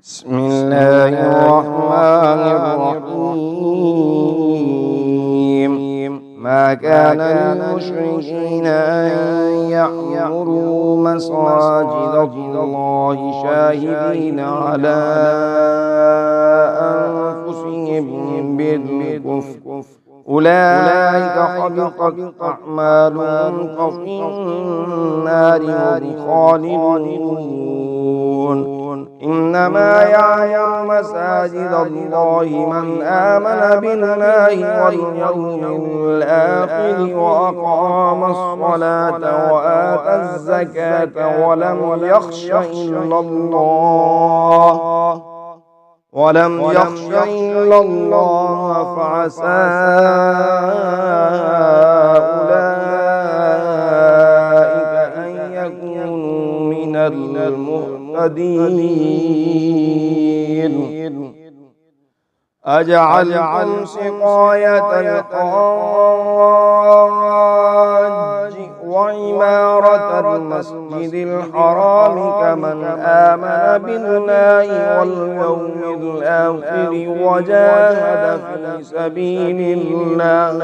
بسم الله الرحمن الرحيم. ما كان للمشركين أن يعمروا مساجد الله شاهدين على أنفسهم بالكفر، أولئك حبطت أعمالهم ففي النار هم خالدون. إنما يعمر مساجد الله من آمن بالله واليوم الآخر وأقام الصلاة وآتى الزكاة ولم يخش إلا الله فعسى أولئك أن يكونوا من المهتدين. أجعلتم سقاية الحاج وعمارة المسجد الحرام كمن آمن بالله واليوم الآخر وجاهد في سبيل الله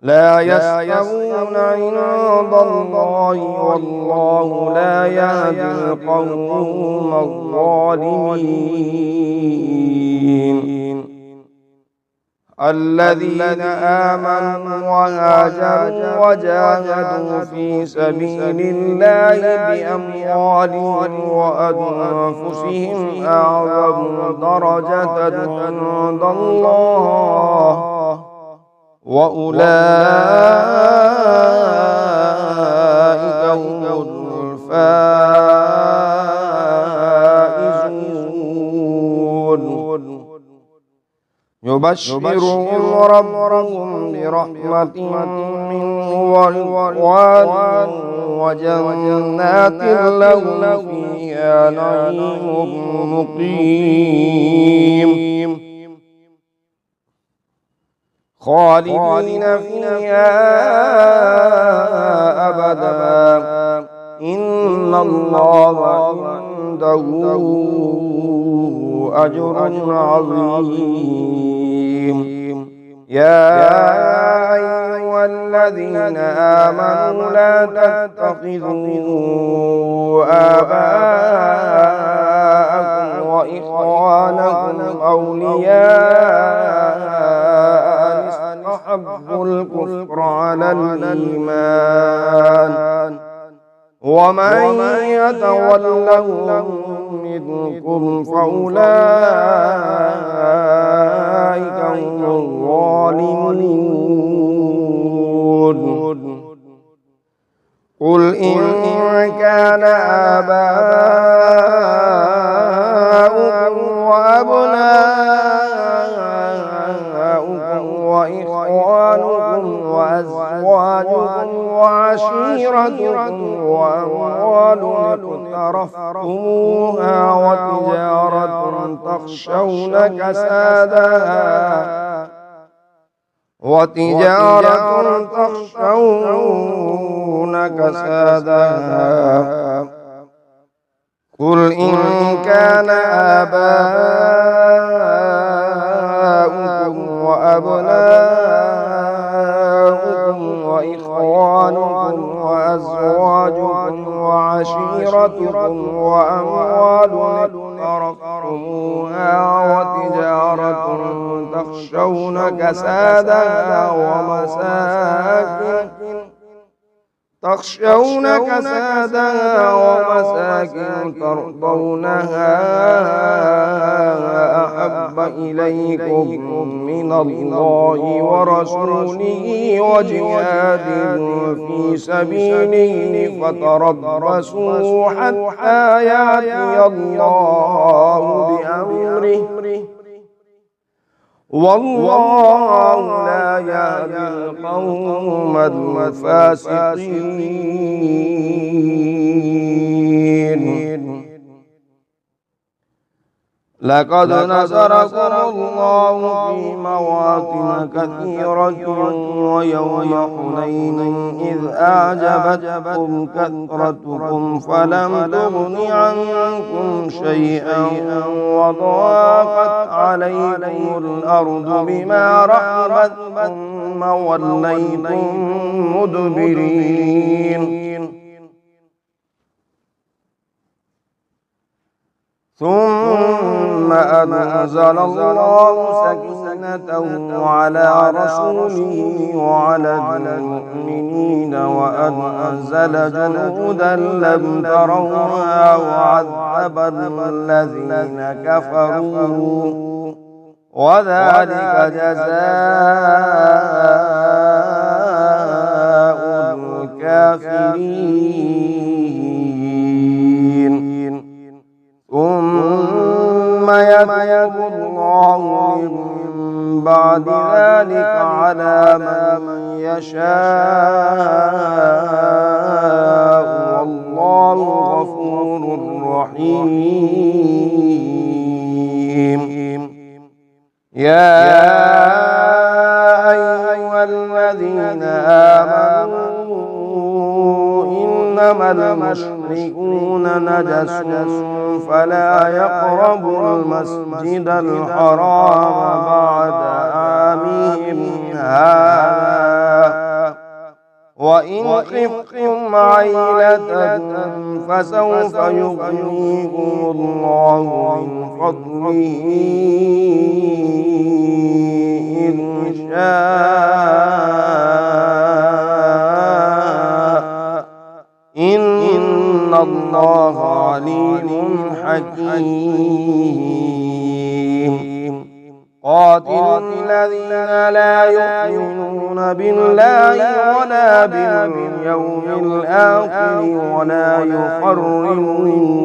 لا يستوون عند الله والله لا يهدي القوم الظالمين. الذين آمنوا وهاجروا وجاهدوا في سبيل الله بأموالهم وأنفسهم أعظم درجة عند الله وأولئك هم الفائزون. يبشرهم ربهم برحمة منه ورضوان وجنات لهم فيها نعيم مقيم خالدين فيها أبدا إن الله عنده أجر عظيم. يا أيها الذين آمنوا لا تتخذوا آباءكم وإخوانكم أولياء استحبوا الكفر على الإيمان ومن يتولهم منكم فأولئك هم الظالمون. قل إن كان آباؤكم وأبناؤكم وإخوانكم وأزواجكم وعشيرتكم وأموال اقترفتموها وتجارة تخشون كسادها. قل إن كان آباؤكم وأبناؤكم وإخوانكم وأزواجكم وعشيرتكم وأموال اقترفتموها وتجارة تخشون كسادها ومساكن ترضونها أحب إليكم من الله ورسوله وجهاد في سبيله فتربصوا حتى يأتي الله بأمره والله لا يهدي القوم الفاسقين. لقد نصركم الله في مواطن كثيرة ويوم حنين إذ أعجبتكم كثرتكم فلم تغن عنكم شيئا وضاقت عليكم الأرض بما رحبت ثم وليتم مدبرين ثم أنزل الله سكينته على رسوله وعلى المؤمنين وأنزل جنودا لم تروها وعذب الذين كفروا وذلك جزاء الكافرين ثم يتوب الله من بعد ذلك على من يشاء والله غفور رحيم يا أيها الذين آمنوا إنما المشركون نجس فلا يقربوا المسجد الحرام بعد عامهم هذا وإن خفتم عيلة فسوف يغنيكم الله من فضله إن شاء إن الله عليم حكيم قاتلوا الذين لا يؤمنون بالله ولا باليوم الآخر ولا يحرمون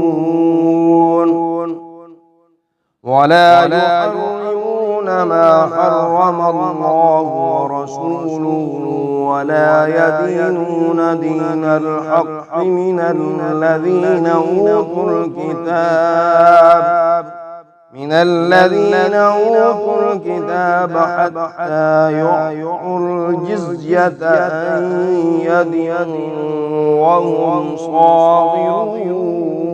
ما حرم الله ورسوله ولا يدينون دين الحق من الذين أوتوا الكتاب حتى يعطوا الجزية عن يد وهم صاغرون